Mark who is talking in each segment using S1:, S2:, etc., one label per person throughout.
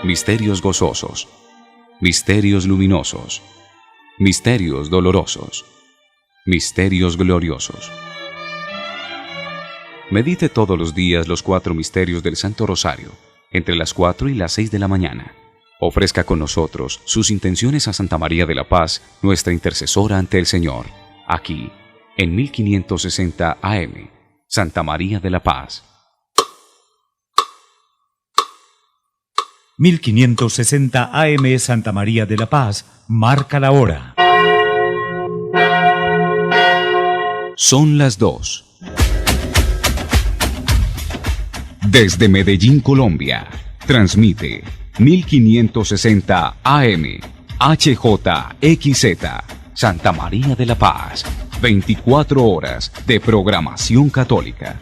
S1: misterios gozosos, misterios luminosos, misterios dolorosos, misterios gloriosos. Medite todos los días los 4 misterios del Santo Rosario, entre las 4 y las 6 de la mañana. Ofrezca con nosotros sus intenciones a Santa María de la Paz, nuestra intercesora ante el Señor, aquí, en 1560 AM, Santa María de la Paz.
S2: 1560 AM, Santa María de la Paz, marca la hora.
S1: Son las 2. Desde Medellín, Colombia, transmite 1560 AM, HJXZ, Santa María de la Paz, 24 horas de programación católica.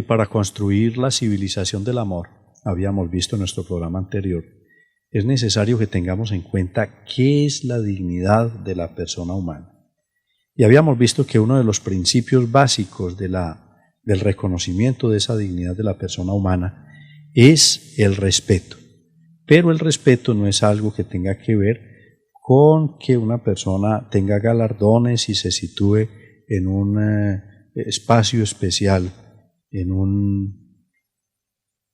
S3: Para construir la civilización del amor, habíamos visto en nuestro programa anterior, es necesario que tengamos en cuenta qué es la dignidad de la persona humana. Y habíamos visto que uno de los principios básicos del reconocimiento de esa dignidad de la persona humana es el respeto. Pero el respeto no es algo que tenga que ver con que una persona tenga galardones y se sitúe en un espacio especial, en un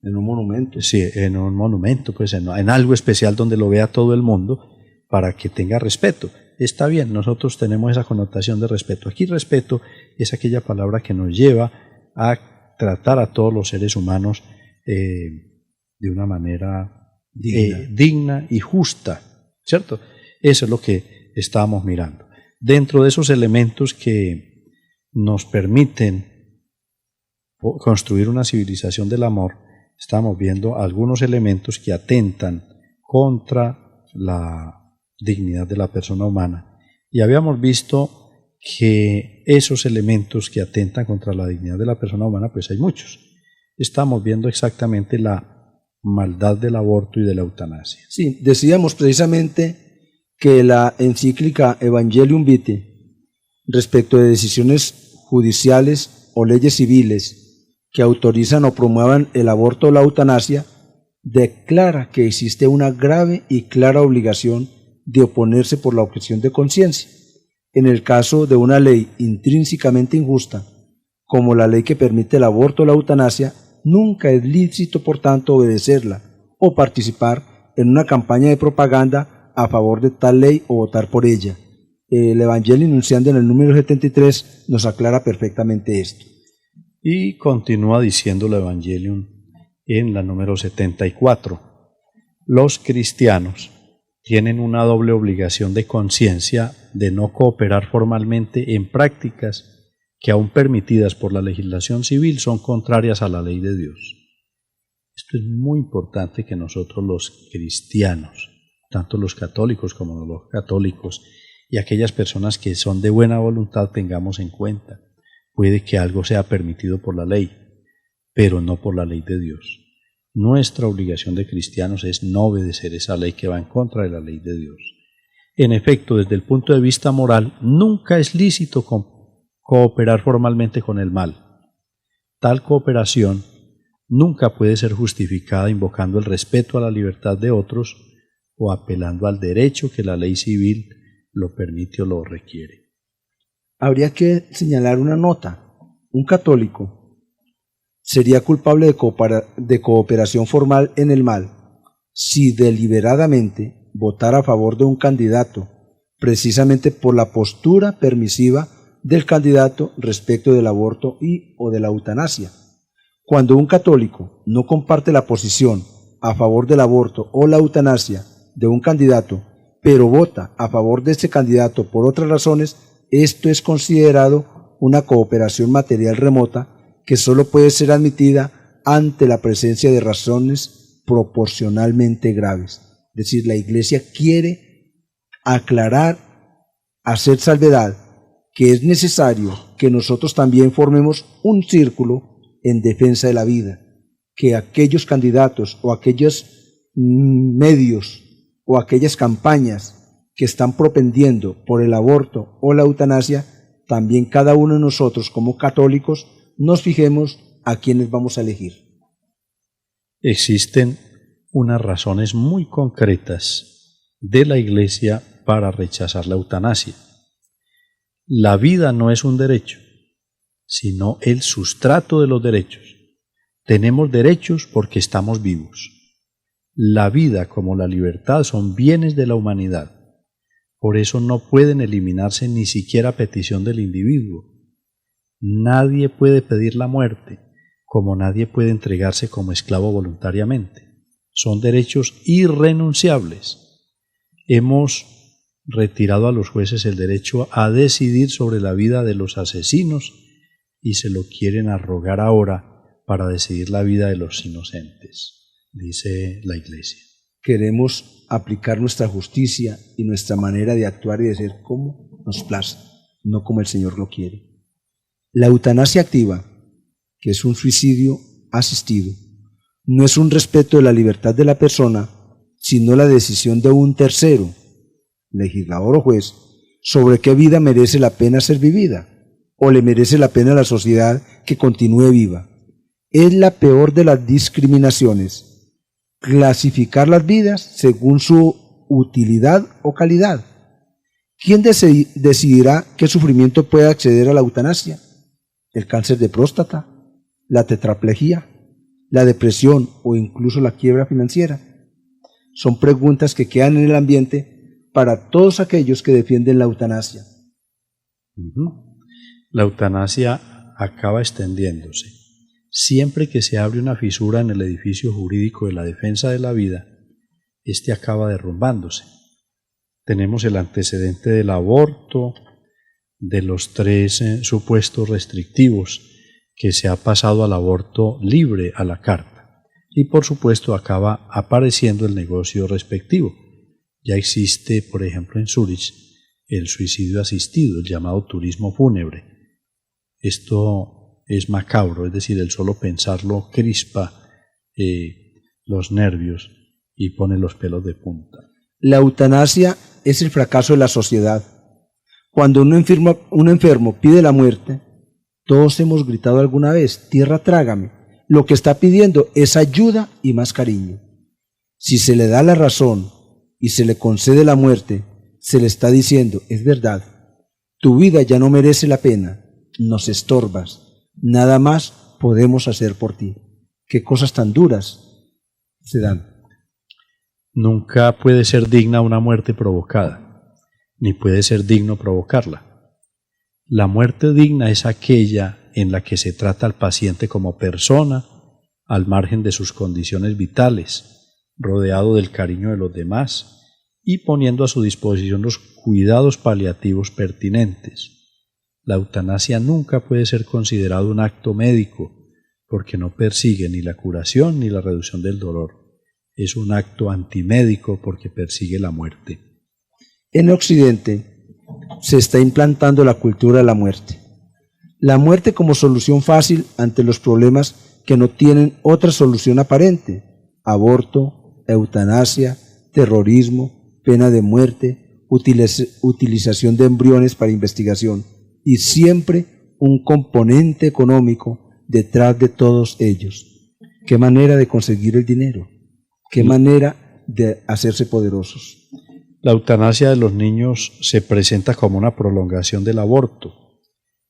S3: monumento. Sí, en un monumento, pues en algo especial donde lo vea todo el mundo para que tenga respeto. Está bien, nosotros tenemos esa connotación de respeto. Aquí respeto es aquella palabra que nos lleva a tratar a todos los seres humanos de una manera digna y justa, ¿cierto? Eso es lo que estábamos mirando. Dentro de esos elementos que nos permiten construir una civilización del amor, estamos viendo algunos elementos que atentan contra la dignidad de la persona humana. Y habíamos visto que esos elementos que atentan contra la dignidad de la persona humana, pues hay muchos. Estamos viendo exactamente la maldad del aborto y de la eutanasia.
S4: Sí, decíamos precisamente que la encíclica Evangelium Vitae, respecto de decisiones judiciales o leyes civiles que autorizan o promuevan el aborto o la eutanasia, declara que existe una grave y clara obligación de oponerse por la objeción de conciencia. En el caso de una ley intrínsecamente injusta, como la ley que permite el aborto o la eutanasia, nunca es lícito, por tanto, obedecerla o participar en una campaña de propaganda a favor de tal ley o votar por ella. El Evangelio Nunciandi en el número 73 nos aclara perfectamente esto.
S3: Y continúa diciendo el Evangelium en la número 74. Los cristianos tienen una doble obligación de conciencia de no cooperar formalmente en prácticas que, aun permitidas por la legislación civil, son contrarias a la ley de Dios. Esto es muy importante que nosotros los cristianos, tanto los católicos como no los católicos, y aquellas personas que son de buena voluntad tengamos en cuenta. Puede que algo sea permitido por la ley, pero no por la ley de Dios. Nuestra obligación de cristianos es no obedecer esa ley que va en contra de la ley de Dios. En efecto, desde el punto de vista moral, nunca es lícito cooperar formalmente con el mal. Tal cooperación nunca puede ser justificada invocando el respeto a la libertad de otros o apelando al derecho que la ley civil lo permite o lo requiere.
S4: Habría que señalar una nota. Un católico sería culpable de cooperación formal en el mal si deliberadamente votara a favor de un candidato, precisamente por la postura permisiva del candidato respecto del aborto o de la eutanasia. Cuando un católico no comparte la posición a favor del aborto o la eutanasia de un candidato, pero vota a favor de ese candidato por otras razones, esto es considerado una cooperación material remota que solo puede ser admitida ante la presencia de razones proporcionalmente graves. Es decir, la Iglesia quiere aclarar, hacer salvedad, que es necesario que nosotros también formemos un círculo en defensa de la vida, que aquellos candidatos o aquellos medios o aquellas campañas que están propendiendo por el aborto o la eutanasia, también cada uno de nosotros como católicos nos fijemos a quiénes vamos a elegir.
S3: Existen unas razones muy concretas de la Iglesia para rechazar la eutanasia. La vida no es un derecho, sino el sustrato de los derechos. Tenemos derechos porque estamos vivos. La vida como la libertad son bienes de la humanidad. Por eso no pueden eliminarse ni siquiera a petición del individuo. Nadie puede pedir la muerte, como nadie puede entregarse como esclavo voluntariamente. Son derechos irrenunciables. Hemos retirado a los jueces el derecho a decidir sobre la vida de los asesinos y se lo quieren arrogar ahora para decidir la vida de los inocentes, dice la Iglesia.
S4: Queremos aplicar nuestra justicia y nuestra manera de actuar y de ser como nos place, no como el Señor lo quiere. La eutanasia activa, que es un suicidio asistido, no es un respeto de la libertad de la persona, sino la decisión de un tercero, legislador o juez, sobre qué vida merece la pena ser vivida o le merece la pena a la sociedad que continúe viva. Es la peor de las discriminaciones, clasificar las vidas según su utilidad o calidad. ¿Quién decidirá qué sufrimiento puede acceder a la eutanasia? ¿El cáncer de próstata? ¿La tetraplegia? ¿La depresión o incluso la quiebra financiera? Son preguntas que quedan en el ambiente para todos aquellos que defienden la eutanasia.
S3: La eutanasia acaba extendiéndose. Siempre que se abre una fisura en el edificio jurídico de la defensa de la vida, este acaba derrumbándose. Tenemos el antecedente del aborto, de los 3 supuestos restrictivos, que se ha pasado al aborto libre a la carta. Y por supuesto acaba apareciendo el negocio respectivo. Ya existe, por ejemplo, en Zúrich, el suicidio asistido, el llamado turismo fúnebre. Esto es macabro, es decir, el solo pensarlo crispa los nervios y pone los pelos de punta.
S4: La eutanasia es el fracaso de la sociedad. Cuando un enfermo pide la muerte, todos hemos gritado alguna vez, tierra trágame. Lo que está pidiendo es ayuda y más cariño. Si se le da la razón y se le concede la muerte, se le está diciendo, es verdad, tu vida ya no merece la pena, nos estorbas, nada más podemos hacer por ti. Qué cosas tan duras se dan.
S3: Nunca puede ser digna una muerte provocada, ni puede ser digno provocarla. La muerte digna es aquella en la que se trata al paciente como persona, al margen de sus condiciones vitales, rodeado del cariño de los demás y poniendo a su disposición los cuidados paliativos pertinentes. La eutanasia nunca puede ser considerado un acto médico, porque no persigue ni la curación ni la reducción del dolor. Es un acto antimédico porque persigue la muerte.
S4: En Occidente se está implantando la cultura de la muerte. La muerte como solución fácil ante los problemas que no tienen otra solución aparente. Aborto, eutanasia, terrorismo, pena de muerte, utilización de embriones para investigación y siempre un componente económico detrás de todos ellos. ¿Qué manera de conseguir el dinero? ¿Qué manera de hacerse poderosos?
S3: La eutanasia de los niños se presenta como una prolongación del aborto.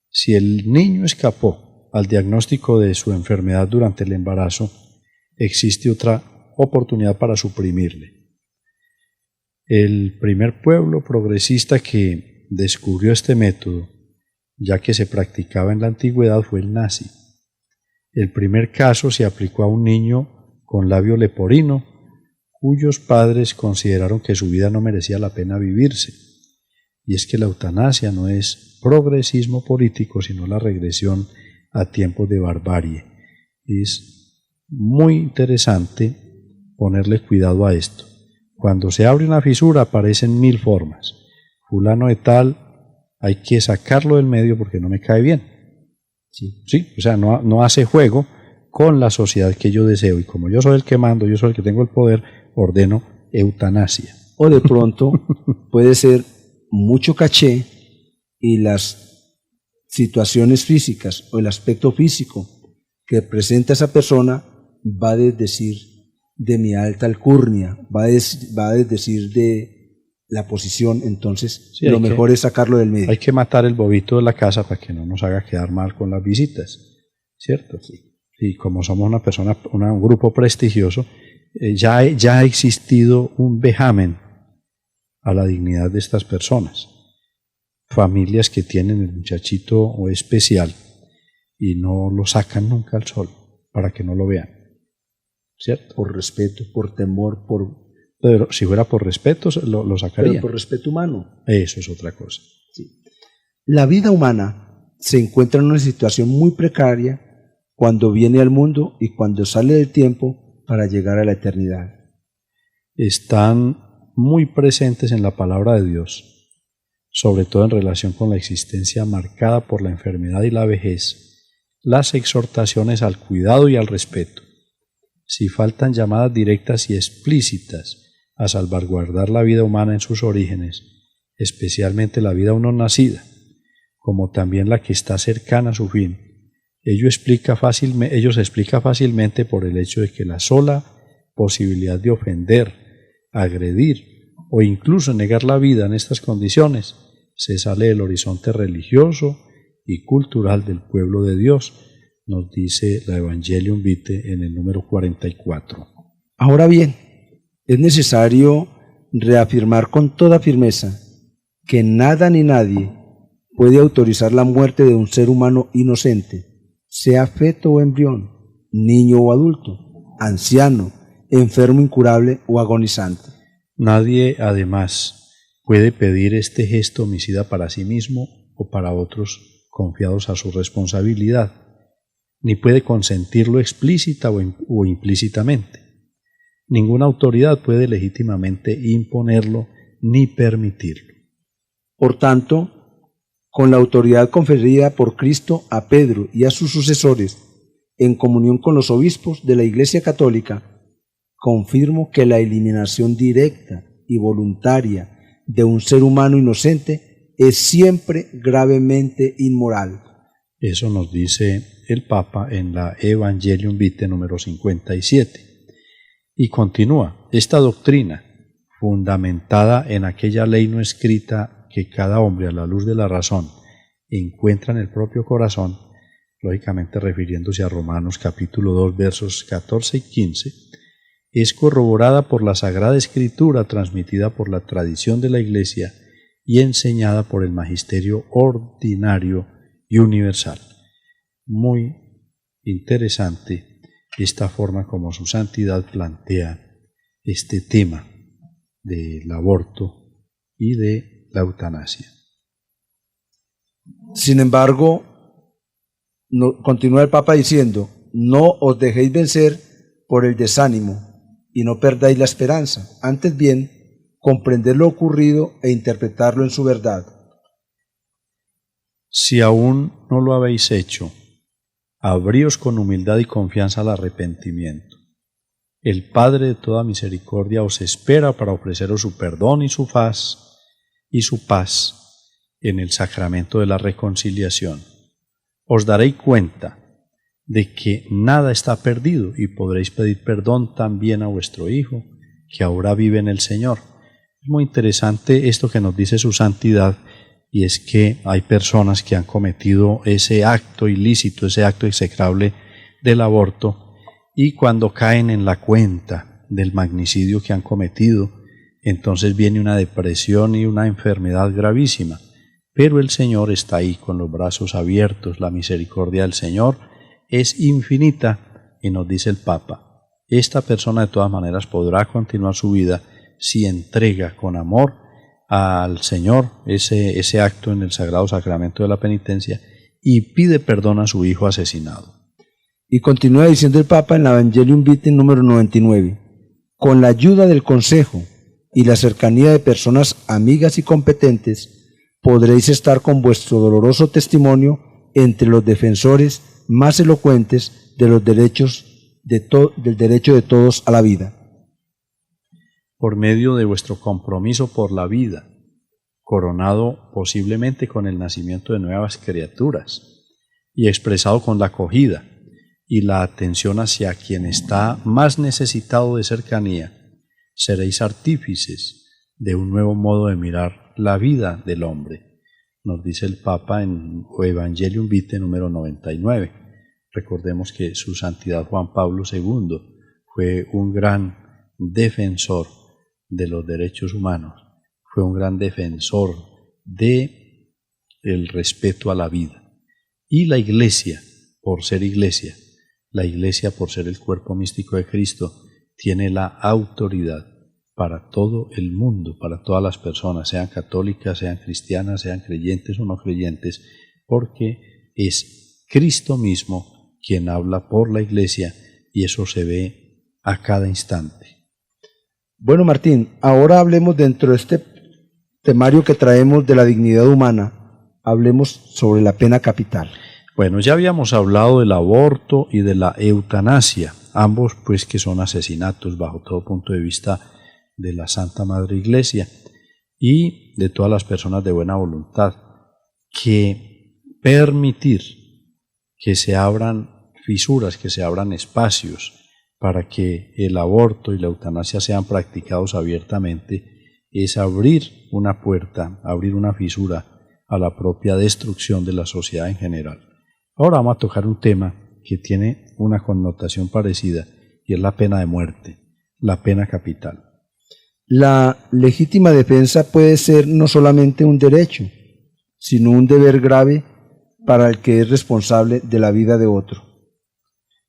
S3: Si el niño escapó al diagnóstico de su enfermedad durante el embarazo, existe otra oportunidad para suprimirle. El primer pueblo progresista que descubrió este método, ya que se practicaba en la antigüedad, fue el nazi. El primer caso se aplicó a un niño con labio leporino, cuyos padres consideraron que su vida no merecía la pena vivirse. Y es que la eutanasia no es progresismo político, sino la regresión a tiempos de barbarie. Es muy interesante ponerle cuidado a esto. Cuando se abre una fisura aparecen 1000 formas. Fulano de tal, hay que sacarlo del medio porque no me cae bien. Sí, o sea, no hace juego con la sociedad que yo deseo. Y como yo soy el que mando, yo soy el que tengo el poder, ordeno eutanasia.
S4: O de pronto puede ser mucho caché y las situaciones físicas o el aspecto físico que presenta esa persona va a decir de mi alta alcurnia, va a decir de la posición, entonces
S3: Sí,
S4: lo mejor es sacarlo del medio.
S3: hay que matar el bobito de la casa para que no nos haga quedar mal con las visitas, ¿cierto? Y como somos un grupo prestigioso, ya ha existido un vejamen a la dignidad de estas personas. Familias que tienen el muchachito especial y no lo sacan nunca al sol para que no lo vean, ¿cierto?
S4: Por respeto, por temor,
S3: Pero si fuera por respeto, lo sacaría.
S4: pero por respeto humano.
S3: Eso es otra cosa.
S4: Sí. La vida humana se encuentra en una situación muy precaria cuando viene al mundo y cuando sale del tiempo para llegar a la eternidad.
S3: Están muy presentes en la palabra de Dios, sobre todo en relación con la existencia marcada por la enfermedad y la vejez, las exhortaciones al cuidado y al respeto. Si faltan llamadas directas y explícitas a salvaguardar la vida humana en sus orígenes, especialmente la vida aún no nacida, como también la que está cercana a su fin, ello explica fácilmente por el hecho de que la sola posibilidad de ofender, agredir o incluso negar la vida en estas condiciones se sale del horizonte religioso y cultural del pueblo de Dios, nos dice la Evangelium Vitae en el número 44.
S4: Ahora bien, es necesario reafirmar con toda firmeza que nada ni nadie puede autorizar la muerte de un ser humano inocente, sea feto o embrión, niño o adulto, anciano, enfermo incurable o agonizante.
S3: Nadie, además, puede pedir este gesto homicida para sí mismo o para otros confiados a su responsabilidad, ni puede consentirlo explícita o implícitamente. Ninguna autoridad puede legítimamente imponerlo ni permitirlo.
S4: Por tanto, con la autoridad conferida por Cristo a Pedro y a sus sucesores, en comunión con los obispos de la Iglesia Católica, confirmo que la eliminación directa y voluntaria de un ser humano inocente es siempre gravemente inmoral.
S3: Eso nos dice el Papa en la Evangelium Vitae número 57. Y continúa, esta doctrina, fundamentada en aquella ley no escrita que cada hombre a la luz de la razón encuentra en el propio corazón, lógicamente refiriéndose a Romanos capítulo 2 versos 14 y 15, es corroborada por la Sagrada Escritura transmitida por la tradición de la Iglesia y enseñada por el magisterio ordinario y universal. Muy interesante esta forma como su santidad plantea este tema del aborto y de la eutanasia.
S4: Sin embargo, continúa el Papa diciendo, no os dejéis vencer por el desánimo y no perdáis la esperanza, antes bien, comprender lo ocurrido e interpretarlo en su verdad.
S3: Si aún no lo habéis hecho, abríos con humildad y confianza al arrepentimiento. El Padre de toda misericordia os espera para ofreceros su perdón y su paz en el sacramento de la reconciliación. Os daréis cuenta de que nada está perdido y podréis pedir perdón también a vuestro Hijo, que ahora vive en el Señor. Es muy interesante esto que nos dice su santidad, y es que hay personas que han cometido ese acto ilícito, ese acto execrable del aborto, y cuando caen en la cuenta del magnicidio que han cometido, entonces viene una depresión y una enfermedad gravísima. Pero el Señor está ahí con los brazos abiertos, la misericordia del Señor es infinita, y nos dice el Papa, esta persona de todas maneras podrá continuar su vida si entrega con amor al Señor ese acto en el Sagrado Sacramento de la Penitencia y pide perdón a su hijo asesinado.
S4: Y continúa diciendo el Papa en la Evangelium Vitae número 99, con la ayuda del consejo y la cercanía de personas amigas y competentes, podréis estar con vuestro doloroso testimonio entre los defensores más elocuentes de los derechos del derecho de todos a la vida.
S3: Por medio de vuestro compromiso por la vida, coronado posiblemente con el nacimiento de nuevas criaturas y expresado con la acogida y la atención hacia quien está más necesitado de cercanía, seréis artífices de un nuevo modo de mirar la vida del hombre, nos dice el Papa en Evangelium Vitae número 99. Recordemos que su santidad Juan Pablo II fue un gran defensor de los derechos humanos, fue un gran defensor de el respeto a la vida. Y la Iglesia, por ser Iglesia, la Iglesia por ser el cuerpo místico de Cristo, tiene la autoridad para todo el mundo, para todas las personas, sean católicas, sean cristianas, sean creyentes o no creyentes, porque es Cristo mismo quien habla por la Iglesia y eso se ve a cada instante.
S4: Bueno, Martín, ahora hablemos dentro de este temario que traemos de la dignidad humana, hablemos sobre la pena capital.
S3: Bueno, ya habíamos hablado del aborto y de la eutanasia, ambos pues que son asesinatos bajo todo punto de vista de la Santa Madre Iglesia y de todas las personas de buena voluntad, que permitir que se abran fisuras, que se abran espacios para que el aborto y la eutanasia sean practicados abiertamente, es abrir una puerta, abrir una fisura a la propia destrucción de la sociedad en general. Ahora vamos a tocar un tema que tiene una connotación parecida y es la pena de muerte, la pena capital.
S4: La legítima defensa puede ser no solamente un derecho, sino un deber grave para el que es responsable de la vida de otro.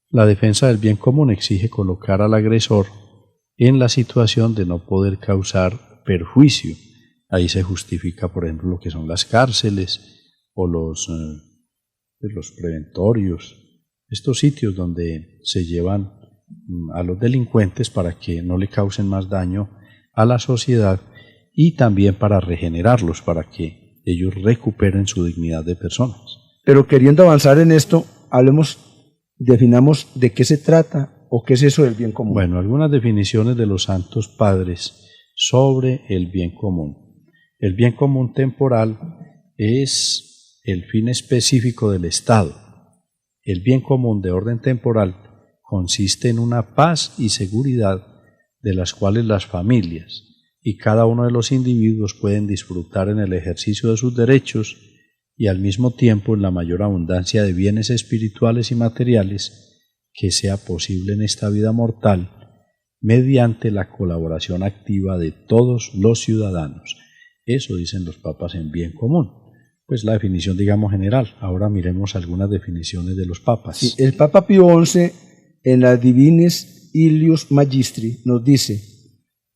S3: La defensa del bien común exige colocar al agresor en la situación de no poder causar perjuicio. Ahí se justifica, por ejemplo, lo que son las cárceles o los preventorios, estos sitios donde se llevan a los delincuentes para que no le causen más daño a la sociedad y también para regenerarlos, para que ellos recuperen su dignidad de personas.
S4: Pero queriendo avanzar en esto, definamos de qué se trata o qué es eso del bien común.
S3: Bueno, algunas definiciones de los santos padres sobre el bien común. El bien común temporal es el fin específico del Estado. El bien común de orden temporal consiste en una paz y seguridad de las cuales las familias y cada uno de los individuos pueden disfrutar en el ejercicio de sus derechos y al mismo tiempo en la mayor abundancia de bienes espirituales y materiales que sea posible en esta vida mortal mediante la colaboración activa de todos los ciudadanos. Eso dicen los papas en bien común. Pues la definición, digamos, general. Ahora miremos algunas definiciones de los papas.
S4: Sí, el Papa Pío XI en la Divinis Ilius Magistri nos dice: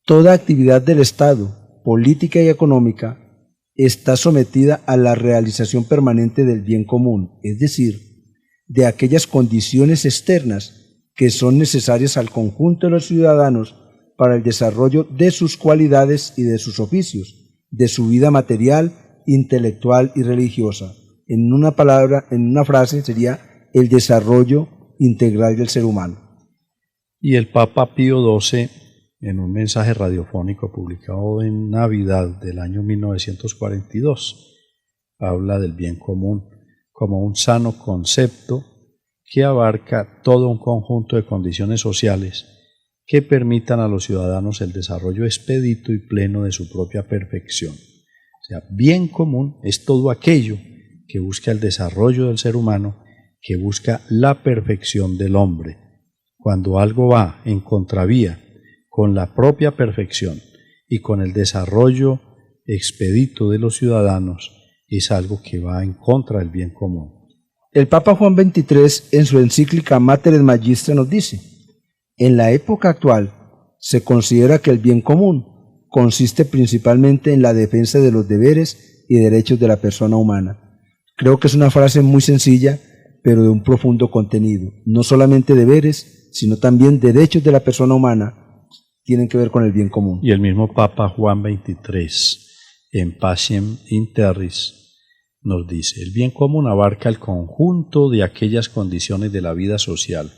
S4: toda actividad del Estado, política y económica, está sometida a la realización permanente del bien común, es decir, de aquellas condiciones externas que son necesarias al conjunto de los ciudadanos para el desarrollo de sus cualidades y de sus oficios, de su vida material, intelectual y religiosa. En una palabra, en una frase, sería el desarrollo integral del ser humano.
S3: Y el Papa Pío XII, en un mensaje radiofónico publicado en Navidad del año 1942, habla del bien común como un sano concepto que abarca todo un conjunto de condiciones sociales que permitan a los ciudadanos el desarrollo expedito y pleno de su propia perfección. O sea, bien común es todo aquello que busca el desarrollo del ser humano, que busca la perfección del hombre. Cuando algo va en contravía con la propia perfección y con el desarrollo expedito de los ciudadanos, es algo que va en contra del bien común.
S4: El Papa Juan XXIII, en su encíclica Mater Magistra, nos dice: en la época actual se considera que el bien común consiste principalmente en la defensa de los deberes y derechos de la persona humana. Creo que es una frase muy sencilla, pero de un profundo contenido. No solamente deberes, sino también derechos de la persona humana tienen que ver con el bien común.
S3: Y el mismo Papa Juan XXIII, en Pacem in Terris, nos dice: el bien común abarca el conjunto de aquellas condiciones de la vida social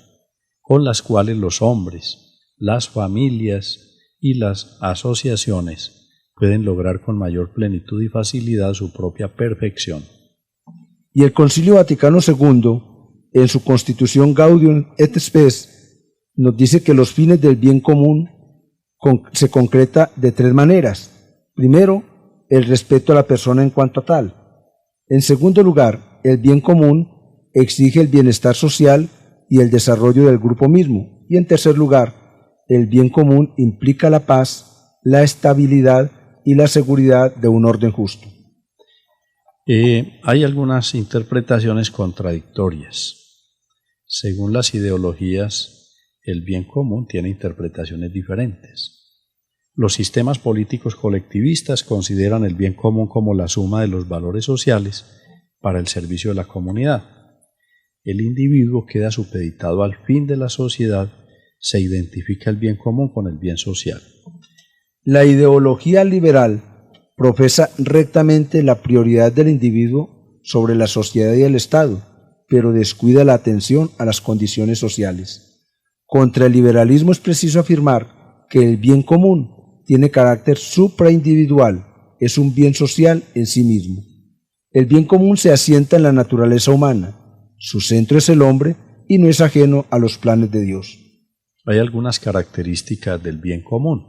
S3: con las cuales los hombres, las familias y las asociaciones pueden lograr con mayor plenitud y facilidad su propia perfección.
S4: Y el Concilio Vaticano II, en su Constitución Gaudium et Spes, nos dice que los fines del bien común se concreta de tres maneras. Primero, el respeto a la persona en cuanto a tal. En segundo lugar, el bien común exige el bienestar social y el desarrollo del grupo mismo. Y en tercer lugar, el bien común implica la paz, la estabilidad y la seguridad de un orden justo.
S3: Hay algunas interpretaciones contradictorias. Según las ideologías, el bien común tiene interpretaciones diferentes. Los sistemas políticos colectivistas consideran el bien común como la suma de los valores sociales para el servicio de la comunidad. El individuo queda supeditado al fin de la sociedad, se identifica el bien común con el bien social.
S4: La ideología liberal profesa rectamente la prioridad del individuo sobre la sociedad y el Estado, pero descuida la atención a las condiciones sociales. Contra el liberalismo es preciso afirmar que el bien común tiene carácter supraindividual, es un bien social en sí mismo. El bien común se asienta en la naturaleza humana, su centro es el hombre y no es ajeno a los planes de Dios.
S3: Hay algunas características del bien común.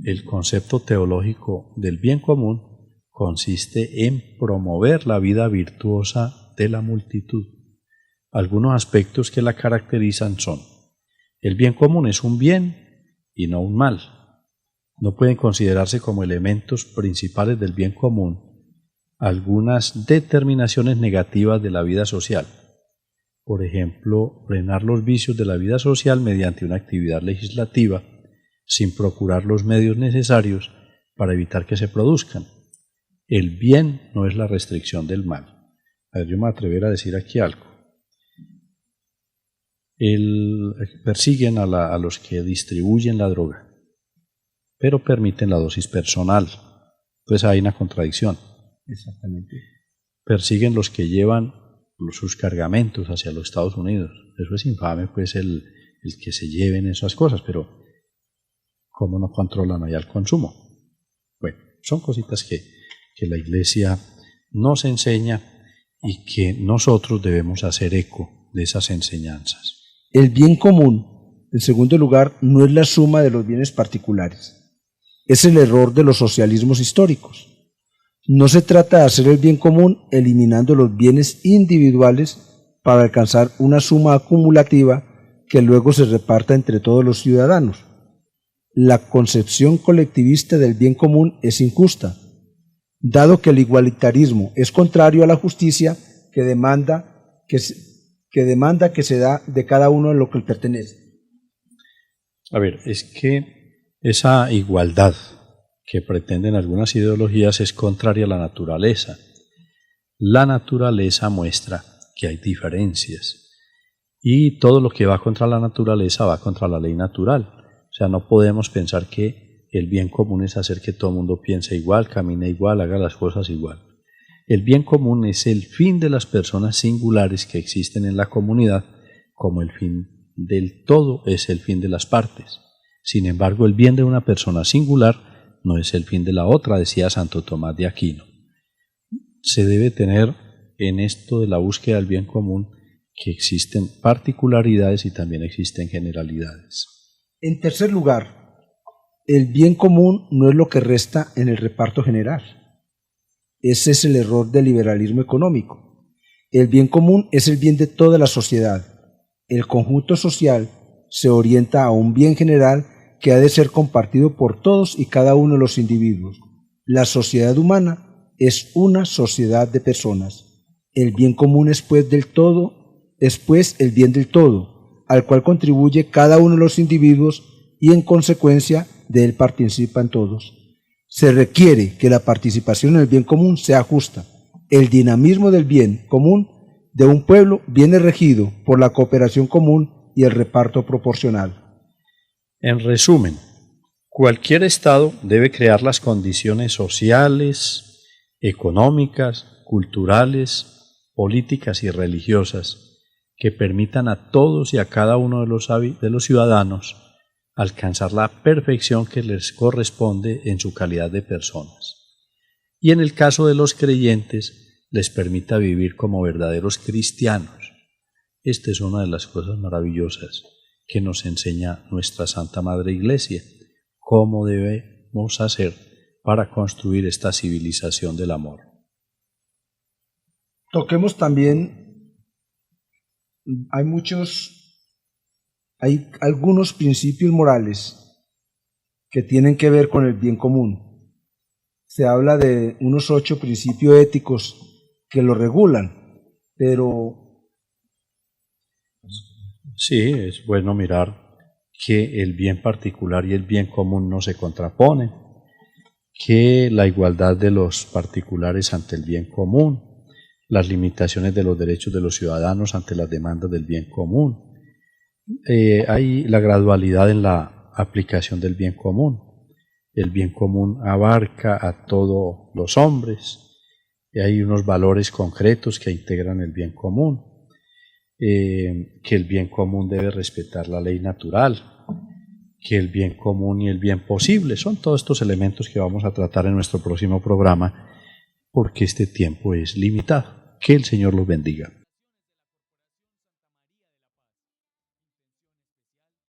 S3: El concepto teológico del bien común consiste en promover la vida virtuosa de la multitud. Algunos aspectos que la caracterizan son: el bien común es un bien y no un mal. No pueden considerarse como elementos principales del bien común algunas determinaciones negativas de la vida social. Por ejemplo, frenar los vicios de la vida social mediante una actividad legislativa sin procurar los medios necesarios para evitar que se produzcan. El bien no es la restricción del mal. A ver, yo me voy a atrever a decir aquí algo. Persiguen a los que distribuyen la droga, pero permiten la dosis personal. Entonces hay una contradicción.
S4: Exactamente.
S3: Persiguen los que llevan sus cargamentos hacia los Estados Unidos. Eso es infame, pues, el que se lleven esas cosas, pero ¿cómo no controlan allá el consumo? Bueno, son cositas que la Iglesia nos enseña y que nosotros debemos hacer eco de esas enseñanzas.
S4: El bien común, en segundo lugar, no es la suma de los bienes particulares. Es el error de los socialismos históricos. No se trata de hacer el bien común eliminando los bienes individuales para alcanzar una suma acumulativa que luego se reparta entre todos los ciudadanos. La concepción colectivista del bien común es injusta, dado que el igualitarismo es contrario a la justicia que demanda que se da de cada uno lo que le pertenece.
S3: A ver, es que esa igualdad que pretenden algunas ideologías es contraria a la naturaleza. La naturaleza muestra que hay diferencias y todo lo que va contra la naturaleza va contra la ley natural. O sea, no podemos pensar que el bien común es hacer que todo el mundo piense igual, camine igual, haga las cosas igual. El bien común es el fin de las personas singulares que existen en la comunidad, como el fin del todo es el fin de las partes. Sin embargo, el bien de una persona singular no es el fin de la otra, decía Santo Tomás de Aquino. Se debe tener en esto de la búsqueda del bien común que existen particularidades y también existen generalidades.
S4: En tercer lugar, el bien común no es lo que resta en el reparto general. Ese es el error del liberalismo económico. El bien común es el bien de toda la sociedad. El conjunto social se orienta a un bien general que ha de ser compartido por todos y cada uno de los individuos. La sociedad humana es una sociedad de personas. El bien común es pues el bien del todo, al cual contribuye cada uno de los individuos y en consecuencia de él participan todos. Se requiere que la participación en el bien común sea justa. El dinamismo del bien común de un pueblo viene regido por la cooperación común y el reparto proporcional.
S3: En resumen, cualquier Estado debe crear las condiciones sociales, económicas, culturales, políticas y religiosas que permitan a todos y a cada uno de los ciudadanos alcanzar la perfección que les corresponde en su calidad de personas. Y en el caso de los creyentes, les permita vivir como verdaderos cristianos, Esta es una de las cosas maravillosas que nos enseña nuestra Santa Madre Iglesia, cómo debemos hacer para construir esta civilización del amor.
S4: Toquemos también, hay algunos principios morales que tienen que ver con el bien común. Se habla de unos 8 principios éticos que lo regulan, pero
S3: Sí, es bueno mirar que el bien particular y el bien común no se contraponen, que la igualdad de los particulares ante el bien común, las limitaciones de los derechos de los ciudadanos ante las demandas del bien común. Hay la gradualidad en la aplicación del bien común. El bien común abarca a todos los hombres. Hay unos valores concretos que integran el bien común. Que el bien común debe respetar la ley natural, que el bien común y el bien posible son todos estos elementos que vamos a tratar en nuestro próximo programa, porque este tiempo es limitado. Que el Señor los bendiga.